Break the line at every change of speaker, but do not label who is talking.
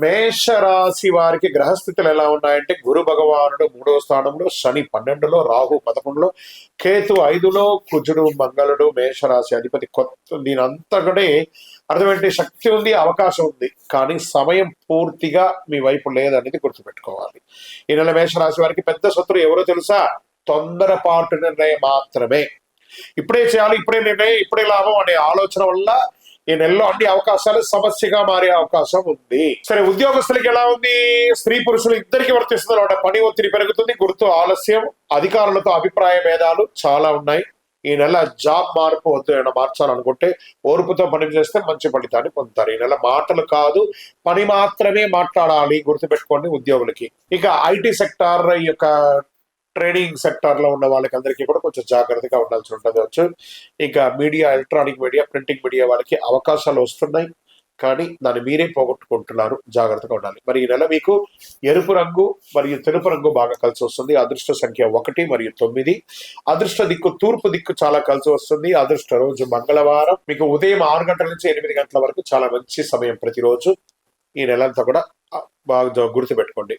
మేషరాశి వారికి గ్రహస్థితులు ఎలా ఉన్నాయంటే, గురు భగవానుడు 3వ స్థానంలో, శని 12లో, రాహు 11లో, కేతు 5లో, కుజుడు మంగళుడు మేషరాశి అధిపతి. కొత్త దీని అంతకంటే అర్థమేంటి, శక్తి ఉంది, అవకాశం ఉంది, కానీ సమయం పూర్తిగా మీ వైపు లేదనేది గుర్తుపెట్టుకోవాలి. ఈ నెల మేషరాశి వారికి పెద్ద శత్రువు ఎవరో తెలుసా? తొందరపాటు నిర్ణయం మాత్రమే. ఇప్పుడే చేయాలి, ఇప్పుడే నిర్ణయం, ఇప్పుడే లాభం అనే ఆలోచన వల్ల ఈ నెలలో అన్ని అవకాశాలు సమస్యగా మారే అవకాశం ఉంది. సరే, ఉద్యోగస్తులకి ఎలా ఉంది? స్త్రీ పురుషులు ఇద్దరికి వర్తిస్తుంది అనమాట. పని ఒత్తిడి పెరుగుతుంది, గుర్తు ఆలస్యం, అధికారులతో అభిప్రాయ భేదాలు చాలా ఉన్నాయి. ఈ నెల జాబ్ మార్పు వద్దు, ఏమైనా మార్చాలనుకుంటే ఓర్పుతో పని చేస్తే మంచి ఫలితాన్ని పొందుతారు. ఈ నెల మాటలు కాదు, పని మాత్రమే మాట్లాడాలి, గుర్తుపెట్టుకోండి ఉద్యోగులకి. ఇక ఐటీ సెక్టార్ యొక్క ట్రేడింగ్ సెక్టార్ లో ఉన్న వాళ్ళకి అందరికీ కూడా కొంచెం జాగ్రత్తగా ఉండాల్సి ఉండవచ్చు. ఇంకా media, electronic media, printing media వాళ్ళకి అవకాశాలు వస్తున్నాయి, కానీ దాన్ని మీరే పోగొట్టుకుంటున్నారు, జాగ్రత్తగా ఉండాలి. మరి ఈ నెల మీకు ఎరుపు రంగు మరియు తెలుపు రంగు బాగా కలిసి వస్తుంది. అదృష్ట సంఖ్య 1 మరియు 9. అదృష్ట దిక్కు తూర్పు దిక్కు చాలా కలిసి వస్తుంది. అదృష్ట రోజు మంగళవారం. మీకు ఉదయం 6 గంటల నుంచి 8 గంటల వరకు చాలా మంచి సమయం ప్రతిరోజు. ఈ నెలంతా కూడా బాగా గుర్తుపెట్టుకోండి.